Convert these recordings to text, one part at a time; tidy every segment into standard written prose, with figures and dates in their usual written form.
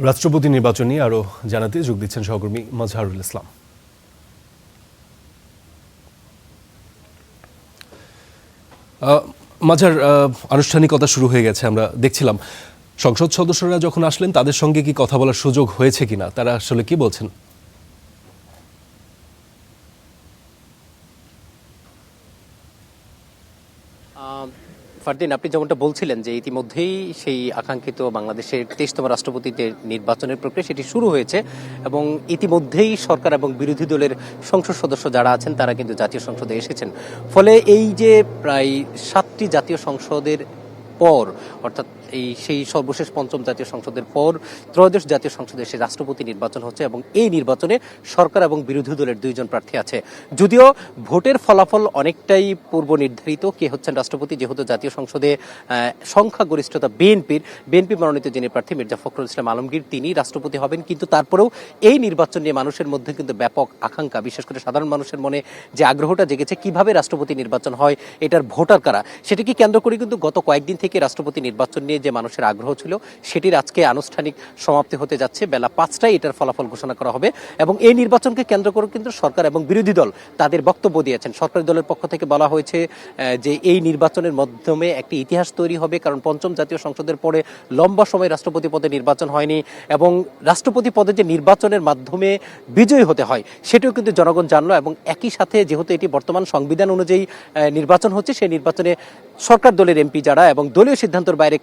রাষ্ট্রপতি নির্বাচন নিয়ে আরো জানাতে যোগ দিচ্ছেন সহকর্মী মাজহারুল ইসলাম। মাঝার, আনুষ্ঠানিকতা শুরু হয়ে গেছে, আমরা দেখছিলাম। সংসদ সদস্যরা যখন আসলেন তাদের সঙ্গে কি কথা বলার সুযোগ হয়েছে কিনা, তারা আসলে কি বলছেন? ফারদিন, আপনি যেমনটা বলছিলেন যে ইতিমধ্যেই সেই আকাঙ্ক্ষিত বাংলাদেশের 23তম রাষ্ট্রপতিদের নির্বাচনের প্রক্রিয়া সেটি শুরু হয়েছে এবং ইতিমধ্যেই সরকার এবং বিরোধী দলের সংসদ সদস্য যারা আছেন তারা কিন্তু জাতীয় সংসদে এসেছেন। ফলে এই যে প্রায় 7টি জাতীয় সংসদের পর, অর্থাৎ সেই সর্বশেষ পঞ্চম জাতীয় সংসদের পর ত্রয়োদশ জাতীয় সংসদে সে রাষ্ট্রপতি নির্বাচন হচ্ছে এবং এই নির্বাচনে সরকার এবং বিরোধী দলের দুইজন প্রার্থী আছে। যদিও ভোটের ফলাফল অনেকটাই পূর্ব নির্ধারিত কে হচ্ছেন রাষ্ট্রপতি, যেহেতু জাতীয় সংসদে সংখ্যাগরিষ্ঠতা বিএনপি মনোনীত যিনি প্রার্থী মির্জা ফখরুল ইসলাম আলমগীর তিনি রাষ্ট্রপতি হবেন। কিন্তু তারপরেও এই নির্বাচন নিয়ে মানুষের মধ্যে কিন্তু ব্যাপক আকাঙ্ক্ষা, বিশেষ করে সাধারণ মানুষের মনে যে আগ্রহটা জেগেছে কিভাবে রাষ্ট্রপতি নির্বাচন হয় এটার ভোটার কারা, সেটাকে কেন্দ্র করে কিন্তু গত কয়েকদিন থেকে রাষ্ট্রপতি নির্বাচন নিয়ে যে মানুষের আগ্রহ ছিল সেটির আজকে আনুষ্ঠানিক সমাপ্তি হতে যাচ্ছে। বেলা 5টায় এটার ফলাফল ঘোষণা করা হবে এবং এই নির্বাচনকে কেন্দ্র করে কিন্তু সরকার এবং বিরোধী দল তাদের বক্তব্য দিয়েছেন। সরকারি দলের পক্ষ থেকে বলা হয়েছে যে এই নির্বাচনের মাধ্যমে একটি ইতিহাস তৈরি হবে, কারণ পঞ্চম জাতীয় সংসদের পরে লম্বা সময় রাষ্ট্রপতি পদে নির্বাচন হয়নি এবং রাষ্ট্রপতি পদে যে নির্বাচনের মাধ্যমে বিজয়ী হতে হয় সেটিও কিন্তু জনগণ জানলো। এবং একই সাথে যেহেতু এটি বর্তমান সংবিধান অনুযায়ী নির্বাচন হচ্ছে, সেই নির্বাচনে সরকার দলের এমপি যারা এবং দলীয় সিদ্ধান্তের বাইরে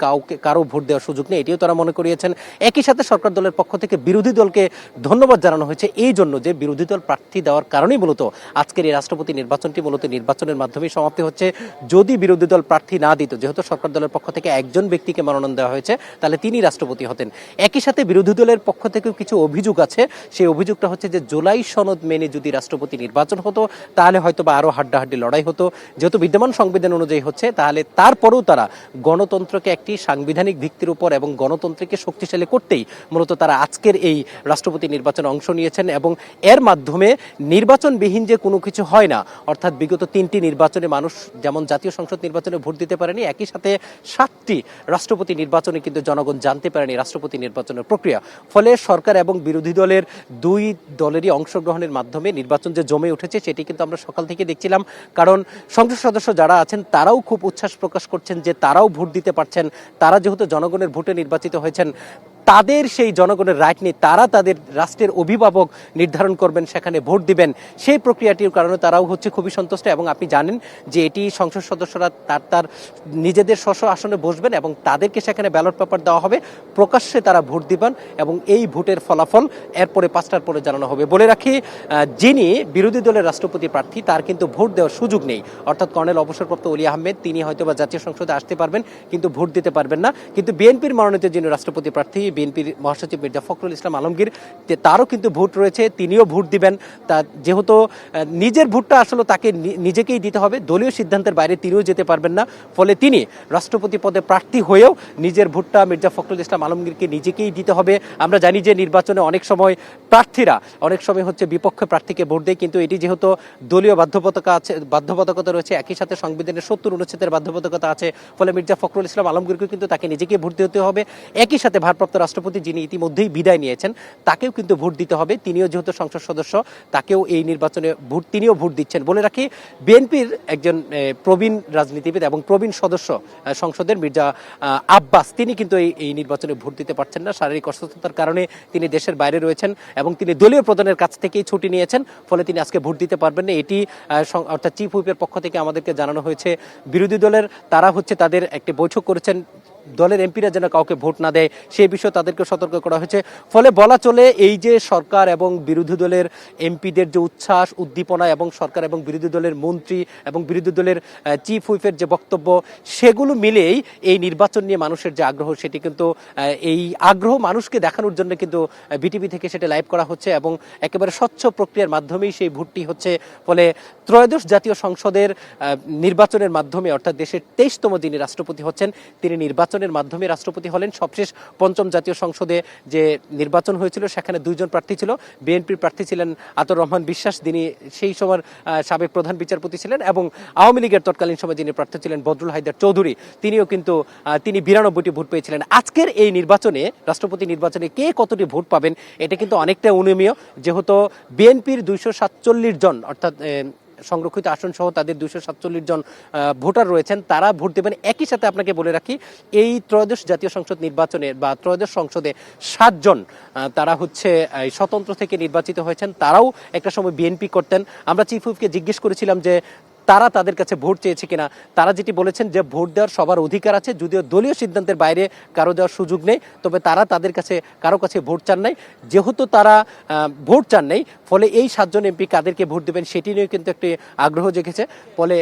কারো ভোট দেওয়ার সুযোগ নেই, এটিও তারা মনে করিয়েছেন। একই সাথে সরকার দলের পক্ষ থেকে বিরোধী দলকে ধন্যবাদ জানানো হয়েছে এই জন্য যে বিরোধী দল প্রার্থী দেওয়ার কারণেই মূলত আজকের এই রাষ্ট্রপতি নির্বাচনটি মূলত নির্বাচনের মাধ্যমে সমাপ্তি হচ্ছে। যদি বিরোধী দল প্রার্থী না দিত, যেহেতু সরকার দলের পক্ষ থেকে একজন ব্যক্তিকে মনোনয়ন দেওয়া হয়েছে, তাহলে তিনি রাষ্ট্রপতি হতেন। একই সাথে বিরোধী দলের পক্ষ থেকেও কিছু অভিযোগ আছে। সেই অভিযোগটা হচ্ছে যে জুলাই সনদ মেনে যদি রাষ্ট্রপতি নির্বাচন হতো তাহলে হয়তো বা আরো হাড্ডাহাড্ডি লড়াই হতো। যেহেতু বিদ্যমান সংবিধান অনুযায়ী হচ্ছে, তাহলে তারপরেও তারা গণতন্ত্রকে একটি সাংবিধানিক ভিত্তির উপর এবং গণতন্ত্রকে শক্তিশালী করতেই মূলত তারা আজকের এই রাষ্ট্রপতি নির্বাচনে অংশ নিয়েছেন এবং এর মাধ্যমে নির্বাচনবিহীন যে কোনো কিছু হয় না, অর্থাৎ বিগত 3টি নির্বাচনে মানুষ যেমন জাতীয় সংসদ নির্বাচনে ভোট দিতে পারেনি, একই সাথে 7টি রাষ্ট্রপতি নির্বাচনে কিন্তু জনগণ জানতে পারেনি রাষ্ট্রপতি নির্বাচনের প্রক্রিয়া। ফলে সরকার এবং বিরোধী দলের দুই দলেরই অংশগ্রহণের মাধ্যমে নির্বাচন যে জমে উঠেছে সেটি কিন্তু আমরা সকাল থেকে দেখছিলাম। কারণ সংসদ সদস্য যারা আছেন তারাও খুব উচ্ছ্বাস প্রকাশ করছেন যে তারাও ভোট দিতে পারছেন। তারা যেহেতু জনগণের ভোটে নির্বাচিত হয়েছেন, তাদের সেই জনগণের রাইট নিয়ে তারা তাদের রাষ্ট্রের অভিভাবক নির্ধারণ করবেন, সেখানে ভোট দিবেন, সেই প্রক্রিয়াটির কারণে তারাও হচ্ছে খুবই সন্তুষ্ট। এবং আপনি জানেন যে এটি সংসদ সদস্যরা তার নিজেদের স্ব আসনে বসবেন এবং তাদেরকে সেখানে ব্যালট পেপার দেওয়া হবে, প্রকাশ্যে তারা ভোট দিবেন এবং এই ভোটের ফলাফল এরপরে 5টার পরে জানানো হবে। বলে রাখি, যিনি বিরোধী দলের রাষ্ট্রপতি প্রার্থী তার কিন্তু ভোট দেওয়ার সুযোগ নেই, অর্থাৎ কর্নেল অবসরপ্রাপ্ত অলি আহমেদ তিনি হয়তো বা জাতীয় সংসদে আসতে পারবেন কিন্তু ভোট দিতে পারবেন না। কিন্তু বিএনপির মনোনীত যিনি রাষ্ট্রপতি প্রার্থী বিএনপির মহাসচিব মির্জা ফখরুল ইসলাম আলমগীর, তারও কিন্তু ভোট রয়েছে, তিনিও ভোট দিবেন। তা যেহেতু নিজের ভোটটা আসলে তাকে নিজেকেই দিতে হবে, দলীয় সিদ্ধান্তের বাইরে তিনিও যেতে পারবেন না, ফলে তিনি রাষ্ট্রপতি পদে প্রার্থী হয়েও নিজের ভোটটা মির্জা ফখরুল ইসলাম আলমগীরকে নিজেকেই দিতে হবে। আমরা জানি যে নির্বাচনে অনেক সময় প্রার্থীরা অনেক সময় হচ্ছে বিপক্ষে প্রার্থীকে ভোট দেয়, কিন্তু এটি যেহেতু দলীয় বাধ্যবাধকতা রয়েছে, একই সাথে সংবিধানের 70 অনুচ্ছেদের বাধ্যবাধকতা আছে, ফলে মির্জা ফখরুল ইসলাম আলমগীরকে কিন্তু তাকে নিজেকে ভোট দিতে হবে। একই সাথে ভারপ্রাপ্ত রাষ্ট্রপতি যিনি ইতিমধ্যেই বিদায় নিয়েছেন তাকেও কিন্তু ভোট দিতে হবে, তিনিও যেহেতু সংসদ সদস্য তাকেও এই নির্বাচনে তিনিও ভোট দিচ্ছেন। বলে রাখি, বিএনপির একজন প্রবীণ রাজনীতিবিদ এবং প্রবীণ সদস্য সংসদের মির্জা আব্বাস তিনি কিন্তু এই নির্বাচনে ভোট দিতে পারছেন না, শারীরিক অসুস্থতার কারণে তিনি দেশের বাইরে রয়েছেন এবং তিনি দলীয় প্রধানের কাছ থেকেই ছুটি নিয়েছেন, ফলে তিনি আজকে ভোট দিতে পারবেন না। এটি অর্থাৎ চিফ হুইপের পক্ষ থেকে আমাদেরকে জানানো হয়েছে। বিরোধী দলের তারা হচ্ছে তাদের একটি বৈঠক করেছেন, দলের এমপিরা যেন কাউকে ভোট না দেয় সেই বিষয়ে তাদেরকে সতর্ক করা হয়েছে। ফলে বলা চলে এই যে সরকার এবং বিরোধী দলের এমপিদের যে উচ্ছ্বাস উদ্দীপনা এবং সরকার এবং বিরোধী দলের মন্ত্রী এবং বিরোধী দলের চিফ হুইপের যে বক্তব্য, সেগুলো মিলেই এই নির্বাচন নিয়ে মানুষের যে আগ্রহ সেটি কিন্তু এই আগ্রহ মানুষকে দেখানোর জন্য কিন্তু বিটিভি থেকে সেটা লাইভ করা হচ্ছে এবং একেবারে স্বচ্ছ প্রক্রিয়ার মাধ্যমেই সেই ভোটটি হচ্ছে। ফলে ত্রয়োদশ জাতীয় সংসদের নির্বাচনের মাধ্যমে অর্থাৎ দেশের 23তম যিনি রাষ্ট্রপতি হচ্ছেন তিনি নির্বাচন নির্বাচনের মাধ্যমে রাষ্ট্রপতি হলেন। সবশেষ পঞ্চম জাতীয় সংসদে যে নির্বাচন হয়েছিল সেখানে দুইজন প্রার্থী ছিল। বিএনপির প্রার্থী ছিলেন আতর রহমান বিশ্বাস, যিনি সেই সময়ের সাবেক প্রধান বিচারপতি ছিলেন, এবং আওয়ামী লীগের তৎকালীন সময় যিনি প্রার্থী ছিলেন বদরুল হায়দার চৌধুরী, তিনিও কিন্তু তিনি 92টি ভোট পেয়েছিলেন। আজকের এই নির্বাচনে, রাষ্ট্রপতি নির্বাচনে কে কতটি ভোট পাবেন এটা কিন্তু অনেকটা অনুমেয়, যেহেতু বিএনপির 247 জন অর্থাৎ সংরক্ষিত আসন সহ তাদের 247 জন ভোটার রয়েছেন, তারা ভোট দেবেন। একই সাথে আপনাকে বলে রাখি, এই ত্রয়োদশ জাতীয় সংসদ নির্বাচনে বা ত্রয়োদশ সংসদে 7 জন তারা হচ্ছে স্বতন্ত্র থেকে নির্বাচিত হয়েছেন। তারাও একটা সময় বিএনপি করতেন। আমরা চিফ হুইপকে জিজ্ঞেস করেছিলাম যে তারা তাদের কাছে ভোট চেয়েছে কিনা। তারা যেটি বলেছেন যে ভোট দেওয়ার সবার অধিকার আছে, যদিও দলীয় সিদ্ধান্তের বাইরে কারো দেওয়ার সুযোগ নেই, তবে তারা তাদের কাছে কারো কাছে ভোট চান নাই। যেহেতু তারা ভোট চান নাই, ফলে এই 7 জন এমপি কাদেরকে ভোট দেবেন সেটি নিয়ে কিন্তু একটি আগ্রহ জেগেছে। ফলে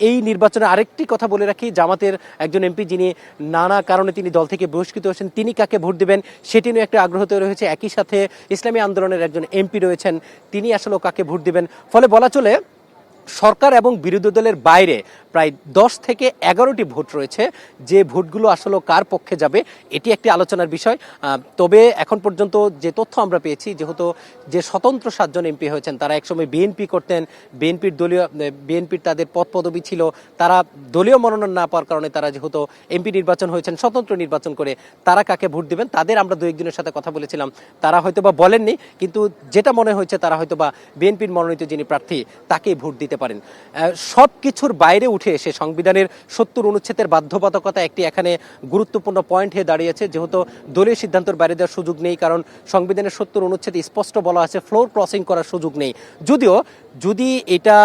এই নির্বাচনে আরেকটি কথা বলে রাখি, জামাতের একজন এমপি যিনি নানা কারণে তিনি দল থেকে বহিষ্কৃত হয়েছেন, তিনি কাকে ভোট দেবেন সেটি নিয়ে একটা আগ্রহ তৈরি হয়েছে। একই সাথে ইসলামী আন্দোলনের একজন এমপি রয়েছেন, তিনি আসলে কাকে ভোট দেবেন। ফলে বলা চলে সরকার এবং বিরোধী দলের বাইরে প্রায় 10 থেকে 11টি ভোট রয়েছে, যে ভোটগুলো আসলে কার পক্ষে যাবে এটি একটি আলোচনার বিষয়। তবে এখন পর্যন্ত যে তথ্য আমরা পেয়েছি, যেহেতু যে স্বতন্ত্র 7 জন এমপি হয়েছেন তারা একসময় বিএনপি করতেন, বিএনপির তাদের পদ পদবি ছিল, তারা দলীয় মনোনয়ন না পাওয়ার কারণে তারা যেহেতু এমপি নির্বাচন হয়েছেন স্বতন্ত্র নির্বাচন করে, তারা কাকে ভোট দিবেন তাদের আমরা 2-1 জনের সাথে কথা বলেছিলাম, তারা হয়তোবা বলেননি, কিন্তু যেটা মনে হয়েছে তারা হয়তোবা বিএনপির মনোনীত যিনি প্রার্থী তাকেই ভোট দিতে পারেন। সব কিছুর বাইরে উঠে এসে সংবিধানের 70 অনুচ্ছেদের বাধ্যবাধকতা একটি এখানে গুরুত্বপূর্ণ পয়েন্ট হয়ে দাঁড়িয়েছে, যেহেতু দলীয় সিদ্ধান্তের বাইরে দেওয়ার সুযোগ নেই, কারণ সংবিধানের 70 অনুচ্ছেদে স্পষ্ট বলা আছে ফ্লোর ক্রসিং করার সুযোগ নেই। যদিও যদি এটা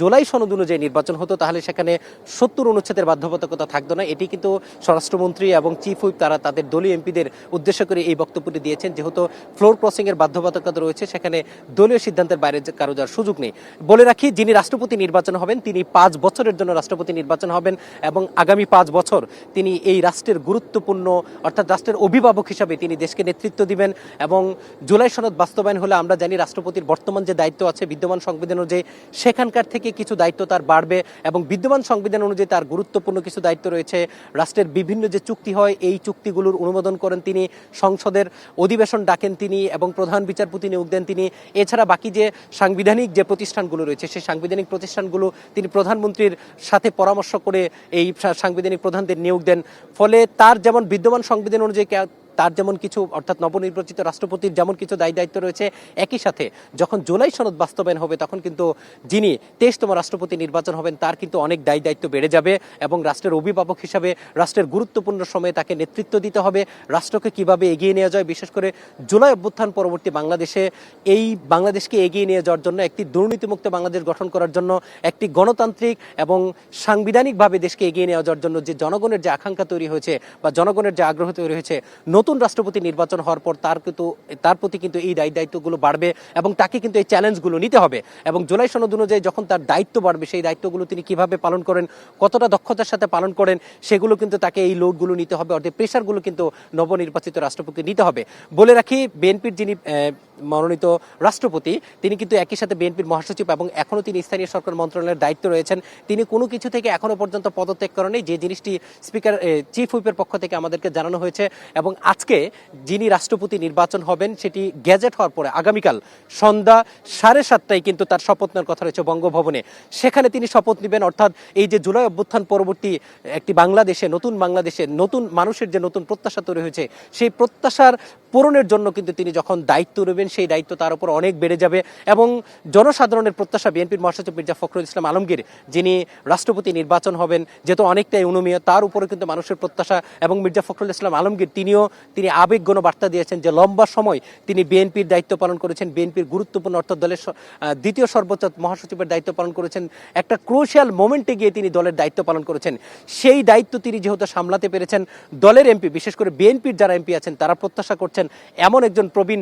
জুলাই সনদ অনুযায়ী নির্বাচন হতো তাহলে সেখানে 70 অনুচ্ছেদের বাধ্যবাধকতা থাকতো না। এটি কিন্তু স্বরাষ্ট্রমন্ত্রী এবং চিফ হুইপ তারা তাদের দলীয় এমপিদের উদ্দেশ্য করে এই বক্তব্যটি দিয়েছেন, যেহেতু ফ্লোর ক্রসিং এর বাধ্যবাধকতা রয়েছে, সেখানে দলীয় সিদ্ধান্তের বাইরে কারো যাওয়ার সুযোগ নেই। বলে রাখি, যিনি রাষ্ট্রপতি নির্বাচন হবেন তিনি 5 বছরের জন্য রাষ্ট্রপতি নির্বাচন হবেন, এবং আগামী 5 বছর তিনি এই রাষ্ট্রের গুরুত্বপূর্ণ অর্থাৎ রাষ্ট্রের অভিভাবক হিসাবে তিনি দেশকে নেতৃত্ব দিবেন। এবং জুলাই সনদ বাস্তবায়ন হলে আমরা জানি রাষ্ট্রপতির বর্তমান যে দায়িত্ব আছে বিদ্যমান সংবিধান অনুযায়ী, সেখানকার থেকে কিছু দায়িত্ব তার বাড়বে, এবং বিদ্যমান সংবিধান অনুযায়ী তার গুরুত্বপূর্ণ কিছু দায়িত্ব রয়েছে। রাষ্ট্রের বিভিন্ন যে চুক্তি হয় এই চুক্তিগুলোর অনুমোদন করেন তিনি, সংসদের অধিবেশন ডাকেন তিনি, এবং প্রধান বিচারপতি নিয়োগ দেন তিনি। এছাড়া বাকি যে সাংবিধানিক যে প্রতিষ্ঠানগুলো রয়েছে সেই সাংবিধানিক প্রতিষ্ঠানগুলো তিনি প্রধানমন্ত্রীর সাথে পরামর্শ করে এই সাংবিধানিক প্রধানদের নিয়োগ দেন। ফলে তার যেমন বিদ্যমান সংবিধান অনুযায়ী তার যেমন কিছু অর্থাৎ নবনির্বাচিত রাষ্ট্রপতির যেমন কিছু দায়িত্ব রয়েছে, একই সাথে যখন জুলাই সনদ বাস্তবায়ন হবে তখন কিন্তু যিনি 23তম রাষ্ট্রপতি নির্বাচন হবেন তার কিন্তু অনেক দায়িত্ব বেড়ে যাবে, এবং রাষ্ট্রের অভিভাবক হিসাবে রাষ্ট্রের গুরুত্বপূর্ণ সময়ে তাকে নেতৃত্ব দিতে হবে। রাষ্ট্রকে কিভাবে এগিয়ে নেওয়া যায়, বিশেষ করে জুলাই অভ্যুত্থান পরবর্তী বাংলাদেশে এই বাংলাদেশকে এগিয়ে নিয়ে যাওয়ার জন্য, একটি দুর্নীতিমুক্ত বাংলাদেশ গঠন করার জন্য, একটি গণতান্ত্রিক এবং সাংবিধানিকভাবে দেশকে এগিয়ে নিয়ে যাওয়ার জন্য যে জনগণের যে আকাঙ্ক্ষা তৈরি হয়েছে বা জনগণের যে আগ্রহ তৈরি হয়েছে, নতুন রাষ্ট্রপতি নির্বাচন হওয়ার পর তার প্রতি কিন্তু এই দায়িত্বগুলো বাড়বে, এবং তাকে কিন্তু এই চ্যালেঞ্জগুলো নিতে হবে। এবং জুলাই সনদ অনুযায়ী যখন তার দায়িত্ব বাড়বে, সেই দায়িত্বগুলো তিনি কিভাবে পালন করেন, কতটা দক্ষতার সাথে পালন করেন, সেগুলো কিন্তু তাকে এই লোডগুলো নিতে হবে, অর্থাৎ প্রেশারগুলো কিন্তু নবনির্বাচিত রাষ্ট্রপতি নিতে হবে। বলে রাখি, বিএনপির যিনি মনোনীত রাষ্ট্রপতি তিনি কিন্তু একই সাথে বিএনপির মহাসচিব, এবং এখনো তিনি স্থানীয় সরকার মন্ত্রণালয়ের দায়িত্ব রয়েছেন। তিনি কোনো কিছু থেকে এখনো পর্যন্ত পদত্যাগ করেননি, যে জিনিসটি স্পিকার চিফ হুইপের পক্ষ থেকে আমাদেরকে জানানো হয়েছে। এবং আজকে যিনি রাষ্ট্রপতি নির্বাচন হবেন সেটি গেজেট হওয়ার পরে আগামীকাল সন্ধ্যা 7:30টায় কিন্তু তার শপথ নেওয়ার কথা রয়েছে বঙ্গভবনে, সেখানে তিনি শপথ নেবেন। অর্থাৎ এই যে জুলাই অভ্যুত্থান পরবর্তী একটি বাংলাদেশে, নতুন মানুষের যে নতুন প্রত্যাশা তৈরি হয়েছে, সেই প্রত্যাশার পূরণের জন্য কিন্তু তিনি যখন দায়িত্ব নেবেন সেই দায়িত্ব তার উপর অনেক বেড়ে যাবে। এবং জনসাধারণের প্রত্যাশা, বিএনপির মহাসচিব মির্জা ফখরুল ইসলাম আলমগীর যিনি রাষ্ট্রপতি নির্বাচন হবেন, যেহেতু অনেকটাই অনুমেয়, তার উপরে কিন্তু মানুষের প্রত্যাশা। এবং মির্জা ফখরুল ইসলাম আলমগীর তিনি আবেগঘন বার্তা দিয়েছেন যে লম্বা সময় তিনি বিএনপির দায়িত্ব পালন করেছেন, বিএনপির গুরুত্বপূর্ণ অর্থাৎ দলের দ্বিতীয় সর্বোচ্চ মহাসচিবের দায়িত্ব পালন করেছেন, একটা ক্রুশিয়াল মোমেন্টে গিয়ে তিনি দলের দায়িত্ব পালন করেছেন। সেই দায়িত্ব তিনি যেহেতু সামলাতে পেরেছেন, দলের এমপি, বিশেষ করে বিএনপির যারা এমপি আছেন তারা প্রত্যাশা করছেন এমন একজন প্রবীণ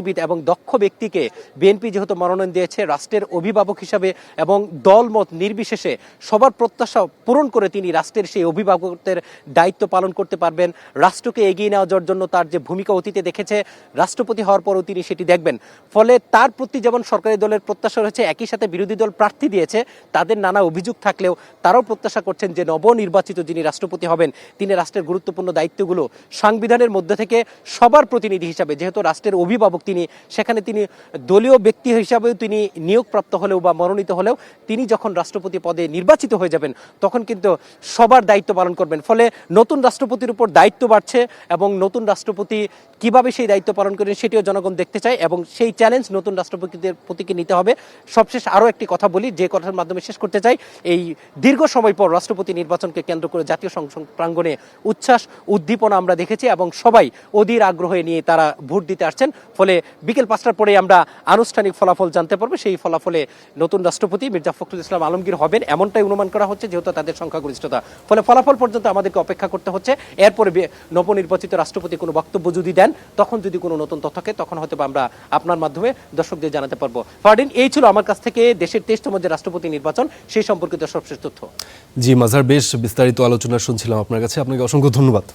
রাজনীতিবিদ এবং দক্ষ ব্যক্তিকে বিএনপি যেহেতু মনোনয়ন দিয়েছে রাষ্ট্রের অভিভাবক হিসাবে এবং দলমত নির্বিশেষে সবার প্রত্যাশা পূরণ করে তিনি রাষ্ট্রের সেই অভিভাবকত্বের দায়িত্ব পালন করতে পারবেন, রাষ্ট্রকে এগিয়ে নেওয়ার জন্য তার যে ভূমিকা অতীতে দেখেছে রাষ্ট্রপতি হওয়ার পরও তিনি সেটি দেখবেন। ফলে তার প্রতি যেমন সরকারি দলের প্রত্যাশা রয়েছে, একই সাথে বিরোধী দল প্রার্থী দিয়েছে, তাদের নানা অভিযোগ থাকলেও তারাও প্রত্যাশা করছেন যে নবনির্বাচিত যিনি রাষ্ট্রপতি হবেন তিনি রাষ্ট্রের গুরুত্বপূর্ণ দায়িত্বগুলো সাংবিধানের মধ্যে থেকে সবার প্রতিনিধি হিসাবে, যেহেতু রাষ্ট্রের অভিভাবক তিনি, সেখানে তিনি দলীয় ব্যক্তি হিসাবেও তিনি নিয়োগপ্রাপ্ত হলেও বা মনোনীত হলেও তিনি যখন রাষ্ট্রপতি পদে নির্বাচিত হয়ে যাবেন তখন কিন্তু সবার দায়িত্ব পালন করবেন। ফলে নতুন রাষ্ট্রপতির উপর দায়িত্ব বাড়ছে এবং নতুন রাষ্ট্রপতি কিভাবে সেই দায়িত্ব পালন করেন সেটিও জনগণ দেখতে চায় এবং সেই চ্যালেঞ্জ নতুন রাষ্ট্রপতিদের প্রতিকে নিতে হবে। সবশেষ আরও একটি কথা বলি, যে কথার মাধ্যমে শেষ করতে চাই, এই দীর্ঘ সময় পর রাষ্ট্রপতি নির্বাচনকে কেন্দ্র করে জাতীয় সংসদ প্রাঙ্গণে উচ্ছ্বাস উদ্দীপনা আমরা দেখেছি এবং সবাই অধীর আগ্রহে নিয়ে তারা ভোট দিতে আসছেন। ফলে বিকেল 5টার পরে আমরা আনুষ্ঠানিক ফলাফল জানতে পারবো। সেই ফলাফলে নতুন রাষ্ট্রপতি মির্জা ফখরুল ইসলাম আলমগীর হবেন এমনটাই অনুমান করা হচ্ছে, যেহেতু তাদের সংখ্যাগরিষ্ঠতা। ফলে ফলাফল পর্যন্ত আমাদেরকে অপেক্ষা করতে হচ্ছে। এরপরে নবনির্বাচিত রাষ্ট্রপতি কোনো বক্তব্য যদি দেন, তখন যদি কোনো নতুন তথ্য থাকে তখন হয়তো আমরা আপনার মাধ্যমে দর্শকদের জানাতে পারবো। ফারদিন, এই ছিল আমার কাছ থেকে দেশের 23তম যে রাষ্ট্রপতি নির্বাচন সেই সম্পর্কিত সবশেষ তথ্য। জি মাজহার, বেশ বিস্তারিত আলোচনা শুনছিলাম আপনার কাছে, আপনাকে অসংখ্য ধন্যবাদ।